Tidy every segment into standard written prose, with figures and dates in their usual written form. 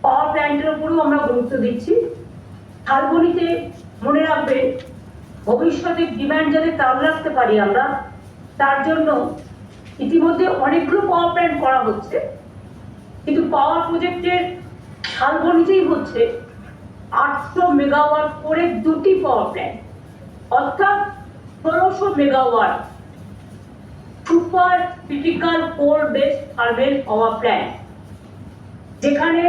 পাওয়ার প্ল্যান্টের উপরেও আমরা গুরুত্ব দিচ্ছি। শালবনীতে মনে রাখবেন, ভবিষ্যতে ডিমান্ড যাতে চালু রাখতে পারি আমরা, তার জন্য ইতিমধ্যে অনেকগুলো পাওয়ার প্ল্যান্ট করা হচ্ছে, কিন্তু পাওয়ার প্রজেক্টের শালবনীতেই হচ্ছে 800 মেগাওয়াট করে দুটি পাওয়ার প্ল্যান্ট, অর্থাৎ 1600 মেগাওয়াট সুপার ক্রিটিক্যাল কোল বেসড থার্মেল পাওয়ার প্ল্যান্ট, যেখানে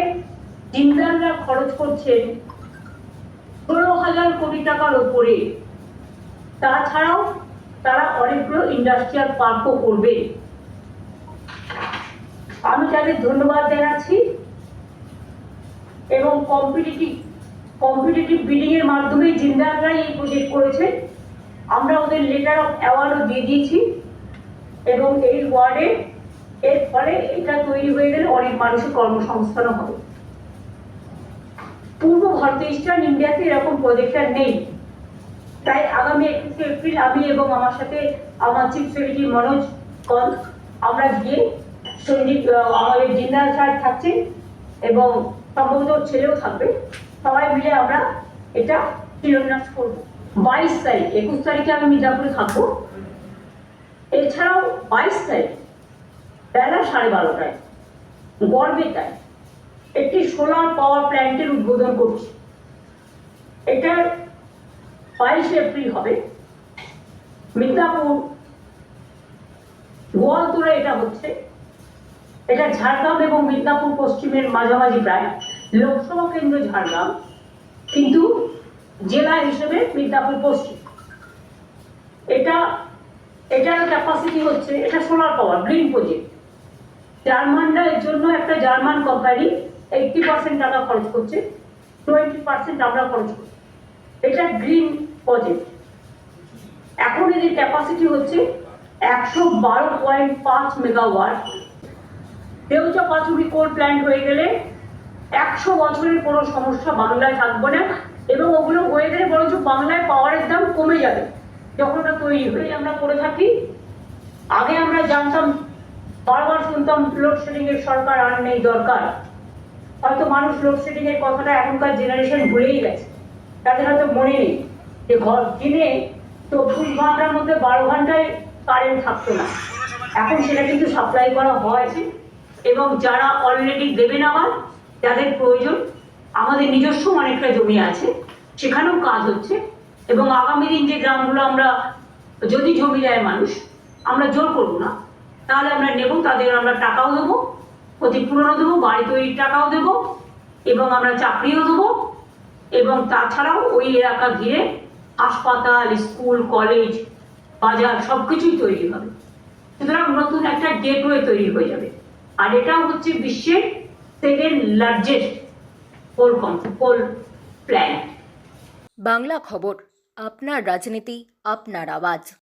জিন্দালরা খরচ করছেন 16,000 কোটি টাকার উপরে। তাছাড়াও তারা অনেকগুলো ইন্ডাস্ট্রিয়াল পার্কও করবে। আমি তাদের ধন্যবাদ জানাচ্ছি এবং কম্পিটিটিভ বিডিং এর মাধ্যমে জিন্দালরাই এই প্রজেক্ট করেছে। আমরা ওদের লেটার অফ অ্যাওয়ার্ডও দিয়ে দিয়েছি এবং এই ওয়ার্ডে এর ফলে এটা তৈরি হয়ে গেলে অনেক মানুষের কর্মসংস্থানও হবে। পূর্ব ভারতে, ইস্টার্ন ইন্ডিয়াতে এরকম প্রজেক্ট নেই। তাই আগামী 21শে এপ্রিল আমি এবং আমার সাথে আমার চিফ সেক্রেটারি মনোজ কল আমরা গিয়ে আমাদের জিন্দাল স্যার থাকছে এবং সম্ভবত ছেলেও থাকবে, সবাই মিলে আমরা এটা শিলান্যাস করবো 22 তারিখ। 21 তারিখে আমি মির্জাপুরে থাকবো। এছাড়াও 22 তারিখ বেলা 12:30টায় গড়বেতায় একটি সোলার পাওয়ার প্ল্যান্টের উদ্বোধন করছি। এটা 22 এপ্রিল হবে। মিদনাপুর গোয়ালতোড়ে এটা হচ্ছে। এটা ঝাড়গ্রাম এবং মিদনাপুর পশ্চিমের মাঝামাঝি, প্রায় লোকসভা কেন্দ্র ঝাড়গ্রাম, কিন্তু জেলা হিসেবে মিদনাপুর পশ্চিম। এটার ক্যাপাসিটি হচ্ছে, এটা সোলার পাওয়ার গ্রিন প্রজেক্ট। জার্মানরা এর জন্য, একটা জার্মান কোম্পানি 80% টাকা খরচ করছে, 20% আমরা খরচ করছি। এটা গ্রিন প্রজেক্ট। এখন এদের ক্যাপাসিটি হচ্ছে 112.5 মেগাওয়াট। দেউচা পাঁচুরি কোল প্ল্যান্ট হয়ে গেলে 100 বছরের কোনো সমস্যা বাংলায় থাকবে না, এবং ওগুলো হয়ে গেলে বরঞ্চ বাংলায় পাওয়ারের দাম কমে যাবে যখন ওটা তৈরি হয়ে আমরা করে থাকি। আগে আমরা জানতাম, বারবার শুনতাম লোডশেডিং এর সরকার আর নেই দরকার। হয়তো মানুষ লোডশেডিং এর কথাটা এখনকার জেনারেশন ভুলেই গেছে, তাদের হয়তো মনে নেই যে দিনে 24 ঘন্টার মধ্যে 12 ঘন্টায় কারেন্ট থাকতো না। এখন সেটা কিন্তু সাপ্লাই করা হয়েছে, এবং যারা অলরেডি দেবেন, আবার যাদের প্রয়োজন, আমাদের নিজস্ব অনেকটা জমি আছে, সেখানেও কাজ হচ্ছে। এবং আগামী দিন যে গ্রামগুলো আমরা, যদি জমি দেয় মানুষ, আমরা জোর করবো না, তাহলে আমরা নেব, তাদের আমরা টাকাও দেবো, ক্ষতিপূরণও দেবো, বাড়ি তৈরির টাকাও দেবো, এবং আমরা চাকরিও দেবো। এবং তাছাড়াও ওই এলাকা ঘিরে হাসপাতাল, স্কুল, কলেজ, বাজার সবকিছুই তৈরি হবে। সুতরাং নতুন একটা গেটওয়ে তৈরি হয়ে যাবে। আর এটাও হচ্ছে বিশ্বের সেকেন্ড লার্জেস্ট কোল প্ল্যান্ট। বাংলা খবর, আপনার রাজনীতি, আপনার আওয়াজ।